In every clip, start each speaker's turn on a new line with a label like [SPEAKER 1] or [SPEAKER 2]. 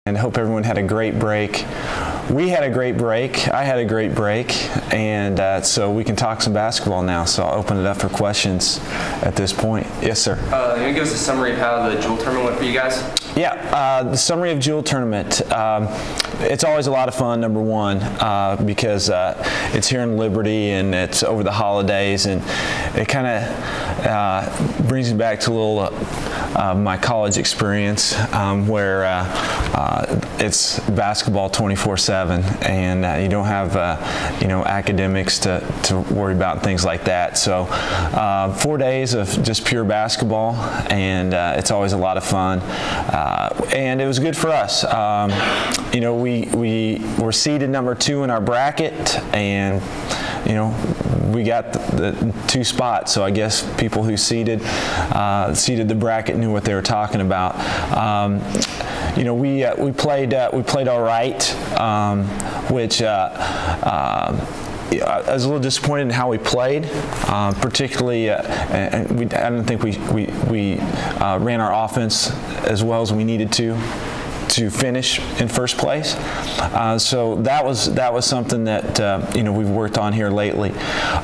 [SPEAKER 1] And hope everyone had a great break. We had a great break. I had a great break, and so we can talk some basketball now. So I'll open it up for questions at this point. Yes, sir.
[SPEAKER 2] Can you give us a summary of how the Jewel tournament went for you guys?
[SPEAKER 1] Yeah, the summary of Jewel tournament. It's always a lot of fun, number one, because it's here in Liberty and it's over the holidays, and it kind of brings me back to a little my college experience where it's basketball 24/7, and you don't have academics to worry about and things like that. So 4 days of just pure basketball, and it's always a lot of fun. And it was good for us. We were seeded number 2 in our bracket, and we got the 2 spots. So I guess people who seeded the bracket knew what they were talking about. We played all right, which I was a little disappointed in how we played, particularly, and I don't think we ran our offense as well as we needed to finish in first place. So that was something that we've worked on here lately.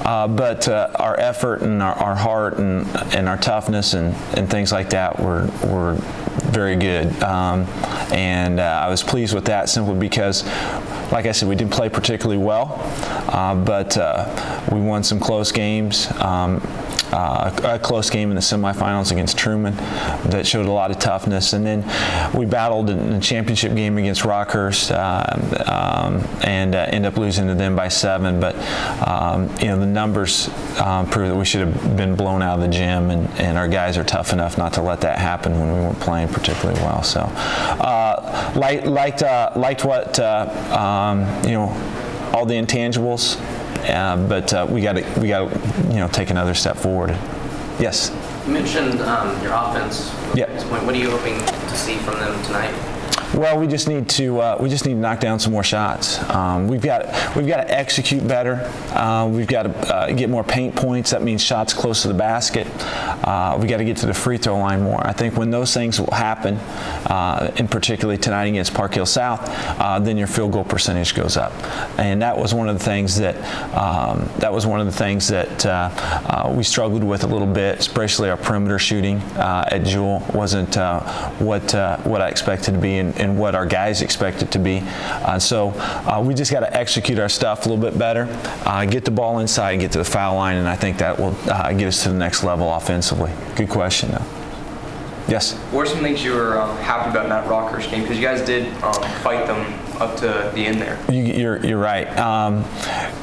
[SPEAKER 1] But our effort and our heart and our toughness and things like that were very good. And I was pleased with that simply because, like I said, we didn't play particularly well, but we won some close games. A close game in the semifinals against Truman that showed a lot of toughness, and then we battled in the championship game against Rockhurst and ended up losing to them by 7. But the numbers prove that we should have been blown out of the gym, and our guys are tough enough not to let that happen when we weren't playing particularly well. So liked what all the intangibles. But we got to take another step forward. Yes.
[SPEAKER 2] You mentioned your offense.
[SPEAKER 1] Yep.
[SPEAKER 2] At this point, what are you hoping to see from them tonight?
[SPEAKER 1] Well, we just need to knock down some more shots. We've got to execute better. We've got to get more paint points. That means shots close to the basket. We got to get to the free throw line more. I think when those things will happen, and particularly tonight against Park Hill South, then your field goal percentage goes up. And that was one of the things that we struggled with a little bit, especially our perimeter shooting at Jewel wasn't what I expected to be and what our guys expect it to be. So we just got to execute our stuff a little bit better, get the ball inside, and get to the foul line, and I think that will get us to the next level offensively. Good question, though. Yes?
[SPEAKER 2] What are some things you were happy about in that Rockhurst game? Because you guys did fight them up to the end there.
[SPEAKER 1] You're right.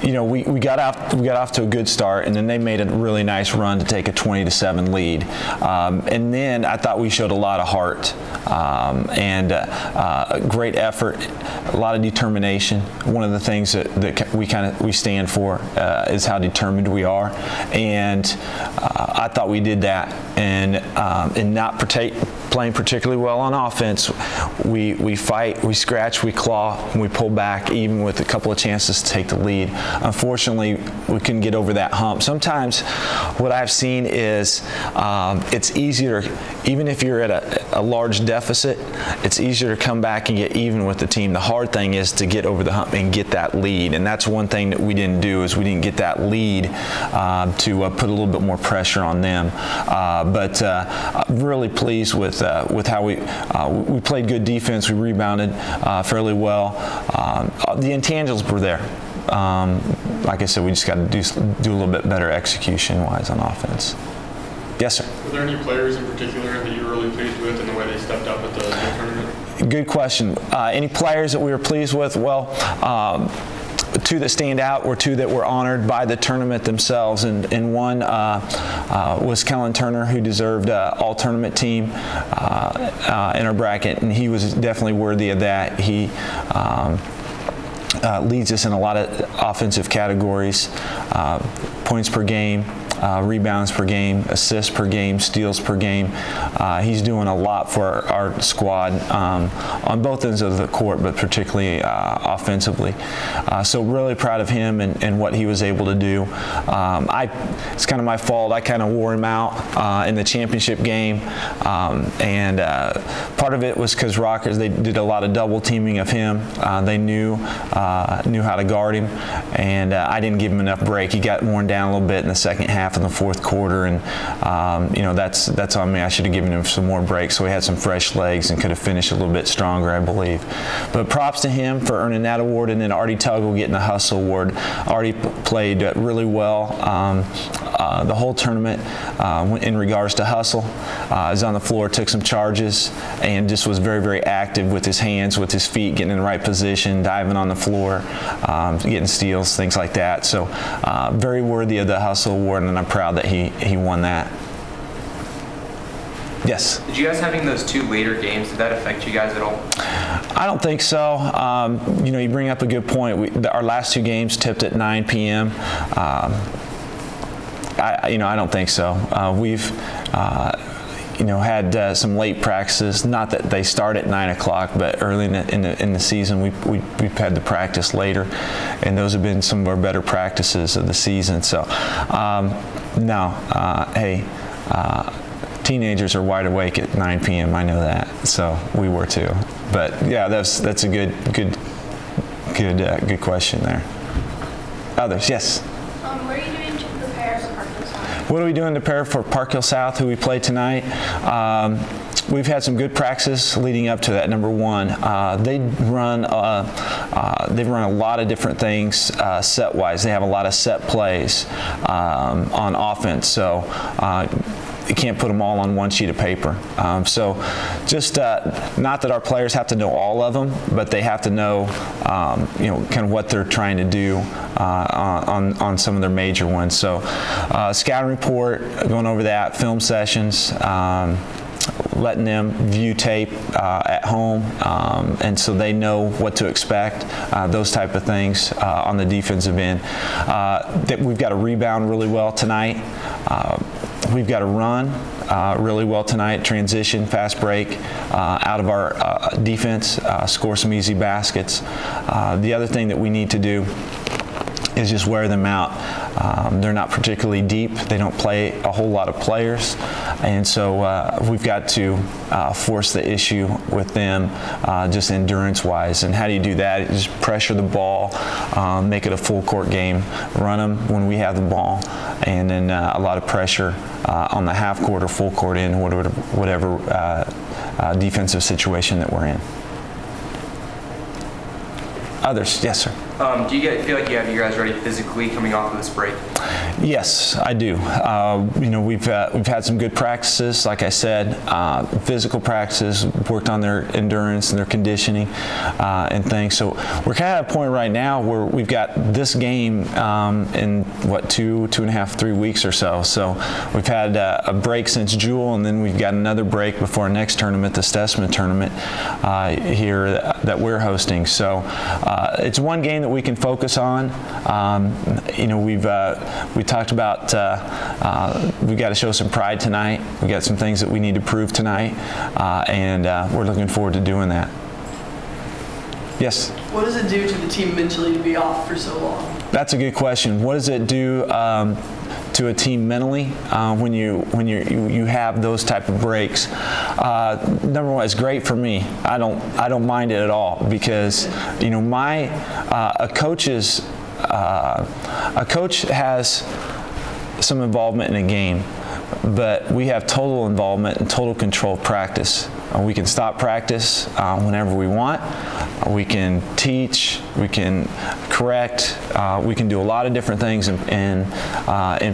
[SPEAKER 1] We got off to a good start, and then they made a really nice run to take a 20-7 lead. And then I thought we showed a lot of heart and a great effort, a lot of determination. One of the things that we stand for is how determined we are, and I thought we did that. And not playing particularly well on offense, we fight, we scratch, we claw, and we pull back even with a couple of chances to take the lead. Unfortunately, we couldn't get over that hump. Sometimes what I've seen is it's easier, even if you're at a large deficit, it's easier to come back and get even with the team. The hard thing is to get over the hump and get that lead, and that's one thing that we didn't do, is we didn't get that lead to put a little bit more pressure on them. But really pleased with how we played good defense. We rebounded fairly well. The intangibles were there. Like I said, we just got to do a little bit better execution-wise on offense. Yes, sir.
[SPEAKER 3] Were there any players in particular that you were really pleased with in the way they stepped up at the tournament?
[SPEAKER 1] Good question. Any players that we were pleased with? Well, 2 that stand out were 2 that were honored by the tournament themselves, and one was Kellen Turner, who deserved all-tournament team in our bracket, and he was definitely worthy of that. He leads us in a lot of offensive categories, points per game, rebounds per game, assists per game, steals per game. He's doing a lot for our squad on both ends of the court, but particularly offensively. So really proud of him and what he was able to do. It's kind of my fault. I kind of wore him out in the championship game, and part of it was because Rockers, they did a lot of double teaming of him. They knew how to guard him, and I didn't give him enough break. He got worn down a little bit in the second half of the fourth quarter, and that's on me. I should have given him some more breaks so he had some fresh legs and could have finished a little bit stronger, I believe. But props to him for earning that award, and then Artie Tuggle getting the Hustle Award. Artie played really well the whole tournament in regards to hustle. Was on the floor, took some charges, and just was very, very active with his hands, with his feet, getting in the right position, diving on the floor, getting steals, things like that. So very worthy of the Hustle Award, and I'm proud that he won that. Yes?
[SPEAKER 2] Did you guys having those 2 later games, did that affect you guys at all?
[SPEAKER 1] I don't think so. You bring up a good point. Our last 2 games tipped at 9 p.m. I don't think so. We've had some late practices. Not that they start at 9 o'clock, but early in the season we've had the practice later, and those have been some of our better practices of the season. So no, hey. Teenagers are wide awake at 9 p.m. I know that, so we were too. But yeah, that's a good question there. Others, yes.
[SPEAKER 4] What are you doing to prepare for Park Hill South?
[SPEAKER 1] What are we doing to prepare for Park Hill South, who we play tonight? We've had some good practice leading up to that. Number one, they've run a lot of different things set-wise. They have a lot of set plays on offense, so you can't put them all on one sheet of paper. So just not that our players have to know all of them, but they have to know kind of what they're trying to do on some of their major ones. So scouting report, going over that, film sessions, letting them view tape at home, and so they know what to expect, those type of things on the defensive end. That we've got to rebound really well tonight. We've got to run really well tonight, transition, fast break out of our defense, score some easy baskets. The other thing that we need to do is just wear them out. They're not particularly deep. They don't play a whole lot of players, and so we've got to force the issue with them just endurance-wise. And how do you do that? Just pressure the ball, make it a full court game, run them when we have the ball, and then a lot of pressure on the half court or full court end, whatever defensive situation that we're in. Others, yes, sir.
[SPEAKER 2] Do you feel like you have you guys ready physically coming off of this break?
[SPEAKER 1] Yes, I do. We've had some good practices, like I said, physical practices, worked on their endurance and their conditioning and things. So we're kind of at a point right now where we've got this game in what, 2.5, 3 weeks or so. So we've had a break since Jewel, and then we've got another break before our next tournament, the Stessman tournament here that we're hosting. So it's one game that we can focus on. We talked about we got to show some pride tonight. We got some things that we need to prove tonight, and we're looking forward to doing that. Yes?
[SPEAKER 5] What does it do to the team mentally to be off for so long?
[SPEAKER 1] That's a good question. What does it do to a team mentally when you have those type of breaks? Number one, it's great for me. I don't mind it at all, because a coach has some involvement in a game, but we have total involvement and total control of practice. We can stop practice whenever we want. We can teach, we can correct, we can do a lot of different things in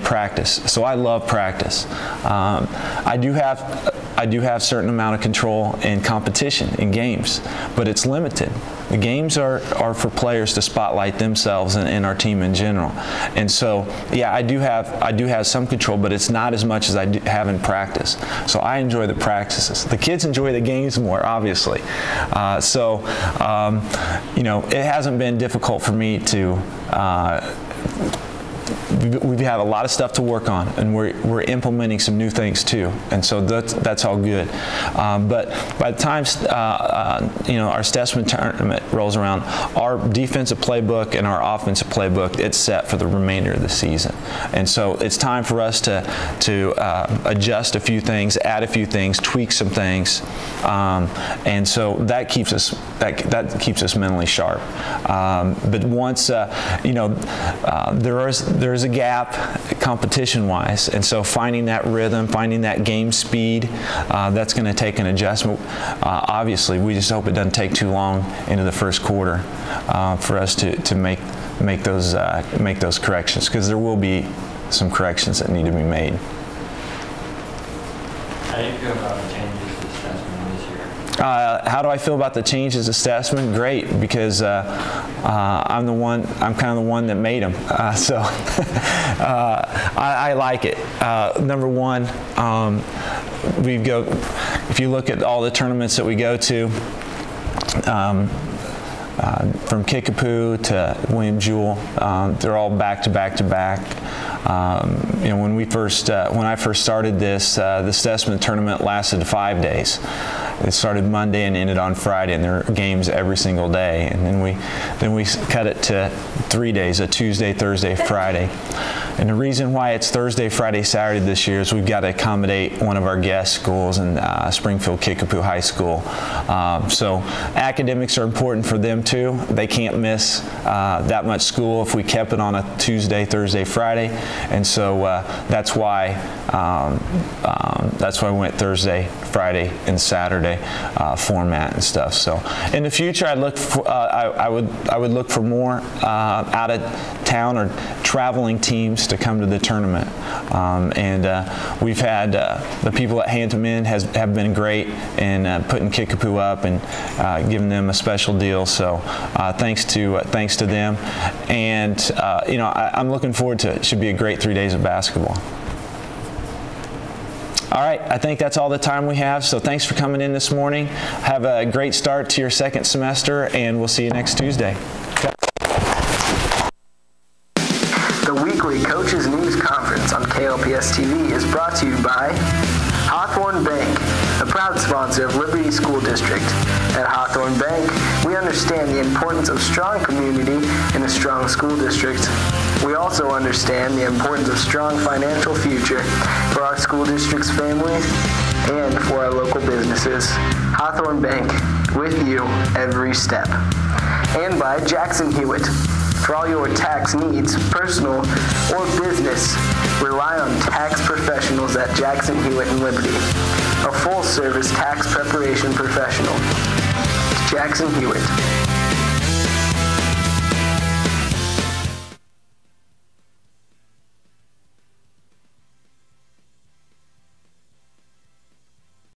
[SPEAKER 1] practice. So I love practice. I do have a certain amount of control in competition, in games, but it's limited. The games are for players to spotlight themselves and our team in general. And so, yeah, I do have some control, but it's not as much as I have in practice. So I enjoy the practices. The kids enjoy the games more, obviously. It hasn't been difficult for me to we have a lot of stuff to work on, and we're implementing some new things too, and so that's all good. But by the time our Stessman tournament rolls around, our defensive playbook and our offensive playbook, it's set for the remainder of the season, and so it's time for us to adjust a few things, add a few things, tweak some things, and so that keeps us mentally sharp. But once there's a gap competition-wise, and so finding that rhythm, finding that game speed, that's going to take an adjustment. Obviously, we just hope it doesn't take too long into the first quarter for us to make those corrections, because there will be some corrections that need to be made.
[SPEAKER 6] How do you feel about the changes to Stessman this year?
[SPEAKER 1] How do I feel about the changes to Stessman? Great, because I'm kind of the one that made them. So I like it. Number one, if you look at all the tournaments that we go to, from Kickapoo to William Jewell, they're all back to back to back. When I first started this, the Stessman tournament lasted 5 days. It started Monday and ended on Friday, and there were games every single day. And then we cut it to 3 days: a Tuesday, Thursday, Friday. And the reason why it's Thursday, Friday, Saturday this year is we've got to accommodate one of our guest schools in Springfield Kickapoo High School. So academics are important for them too. They can't miss that much school if we kept it on a Tuesday, Thursday, Friday. And so that's why we went Thursday, Friday, and Saturday format and stuff. So in the future, I would look for more out of town or traveling teams to come to the tournament. We've had the people at Hampton Inn have been great in putting Kickapoo up and giving them a special deal. So thanks to them. And I'm looking forward to it. It should be a great 3 days of basketball. All right, I think that's all the time we have, so thanks for coming in this morning. Have a great start to your second semester, and we'll see you next Tuesday.
[SPEAKER 7] The weekly Coaches News Conference on KLPS TV is brought to you by Hawthorne Bank, a proud sponsor of Liberty School District. At Hawthorne Bank, we understand the importance of strong community in a strong school district. We also understand the importance of strong financial future for our school district's families and for our local businesses. Hawthorne Bank, with you every step. And by Jackson Hewitt. For all your tax needs, personal or business, rely on tax professionals at Jackson Hewitt and Liberty, a full-service tax preparation professional. Jackson Hewitt,